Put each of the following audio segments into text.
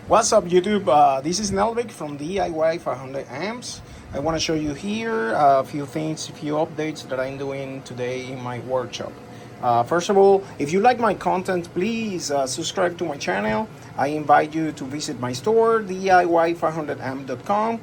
What's up YouTube? This is Nelvik from DIY 500 amps. I want to show you here a few things, a few updates that I'm doing today in my workshop. First of all, if you like my content, please subscribe to my channel. I invite you to visit my store, DIY500amp.com.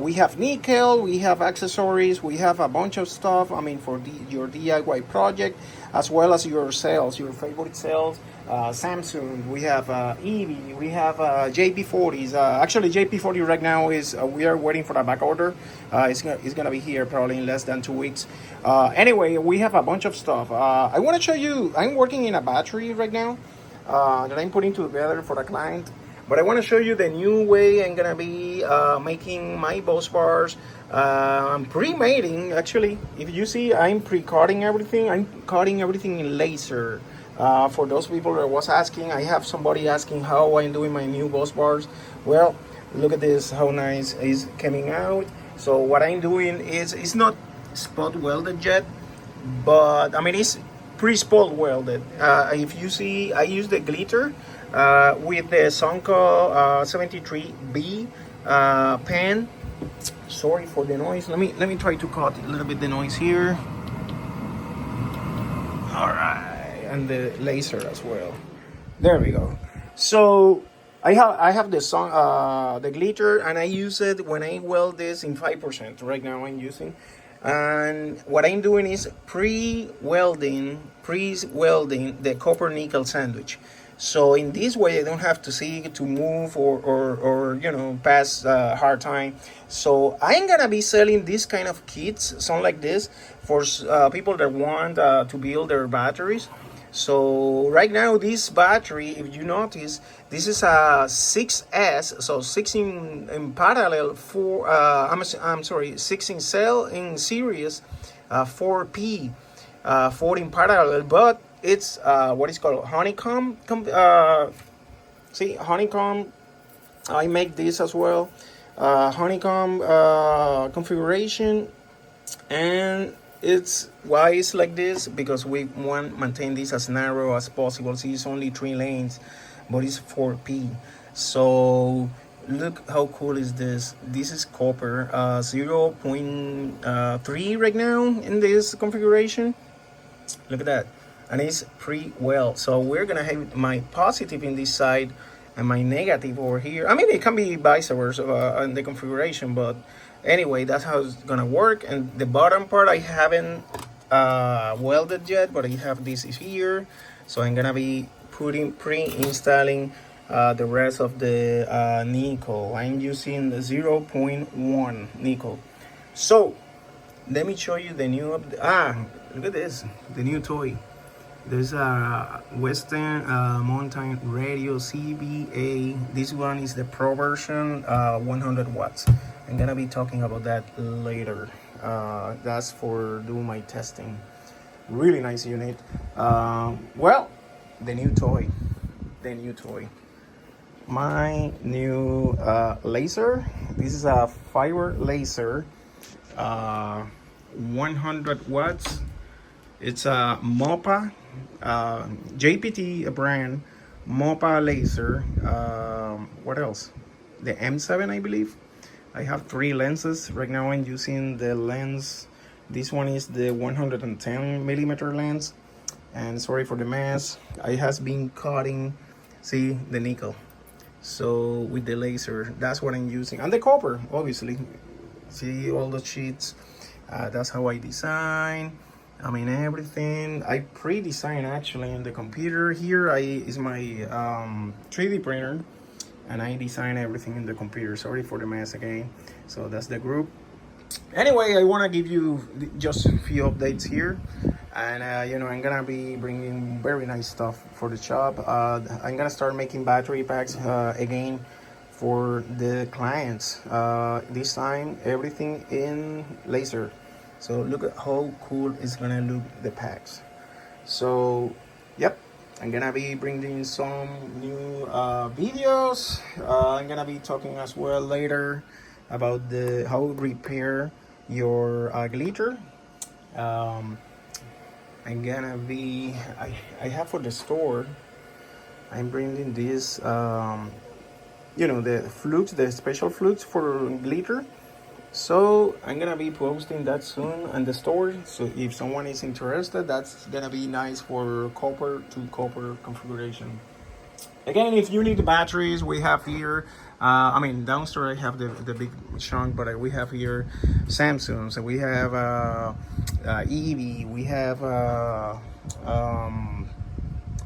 We have nickel, we have accessories, we have a bunch of stuff, for your DIY project, as well as your sales, your favorite sales. Samsung, we have EV, we have JP40s. Actually, JP40 right now is we are waiting for a back order. It's gonna be here probably in less than 2 weeks. Anyway, we have a bunch of stuff. I want to show you. I'm working in a battery right now that I'm putting together for a client. But I want to show you the new way I'm gonna be making my Busbars. I'm pre-mating actually. If you see, I'm pre-cutting everything. I'm cutting everything in laser. For those people that was asking, I have somebody asking how I'm doing my new Busbars. Well, look at this, how nice it's coming out. So what I'm doing is, it's not spot welded yet, but it's pre-spot welded. If you see, I use the glitter with the Sunco 73B pen. Sorry for the noise. Let me try to cut a little bit the noise here. All right. And the laser as well. There we go. So I have the glitter, and I use it when I weld this in 5%. Right now I'm using, and what I'm doing is pre-welding the copper nickel sandwich. So in this way, I don't have to see to move or pass hard time. So I'm gonna be selling this kind of kits, something like this, for people that want to build their batteries. So right now, this battery, if you notice, this is a 6S, so 6 in parallel, 6 in cell in series, 4P, 4 in parallel, but it's what is called honeycomb. See, honeycomb. I make this as well. Honeycomb configuration, and it's why it's like this, because we want to maintain this as narrow as possible. See, it's only 3 lanes, but it's 4P. So look how cool is this. This is copper 0.3 right now in this configuration. Look at that. And it's pre-weld. So we're gonna have my positive in this side and my negative over here. It can be vice versa in the configuration, but anyway, that's how it's gonna work. And the bottom part I haven't welded yet, but I have this here. So I'm gonna be pre-installing the rest of the nickel. I'm using the 0.1 nickel. So let me show you the new look at this, the new toy. There's a Western Mountain Radio CBA. This one is the Pro version, 100 watts. I'm gonna be talking about that later. That's for doing my testing. Really nice unit. Well, the new toy. My new laser. This is a fiber laser, 100 watts. It's a Mopa, JPT brand, Mopa laser. What else? The M7, I believe. I have 3 lenses. Right now I'm using the lens. This one is the 110 millimeter lens. And sorry for the mess. I has been cutting, see, the nickel. So with the laser, that's what I'm using. And the copper, obviously. See all the sheets. That's how I design. Everything I pre-design actually in the computer. Here is my 3D printer, and I design everything in the computer. Sorry for the mess again. So that's the group. Anyway, I want to give you just a few updates here, and I'm gonna be bringing very nice stuff for the shop. I'm gonna start making battery packs again for the clients. This time everything in laser. So look at how cool it's gonna look, the packs. So yep, I'm gonna be bringing some new videos. I'm gonna be talking as well later about how to repair your glitter. I'm gonna be I have for the store, I'm bringing this you know, the flutes, the special flutes for glitter. So I'm gonna be posting that soon on the store. So if someone is interested, that's gonna be nice for copper to copper configuration. Again, if you need batteries, we have here. I mean, downstairs I have the big chunk, but we have here Samsung. So we have EV. We have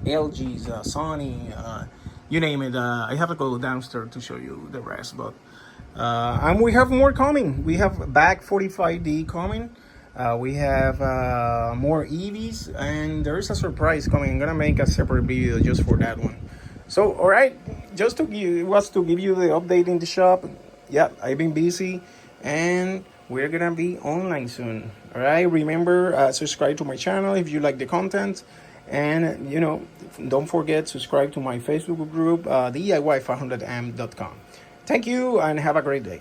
LG's, Sony. You name it. I have to go downstairs to show you the rest, but and we have more coming. We have back 45D coming. We have more EVs, and there's a surprise coming. I'm gonna make a separate video just for that one. So, all right, just to give you the update in the shop. Yeah, I've been busy, and we're gonna be online soon. All right, remember subscribe to my channel if you like the content, and you know, don't forget subscribe to my Facebook group, DIY500am.com. Thank you, and have a great day.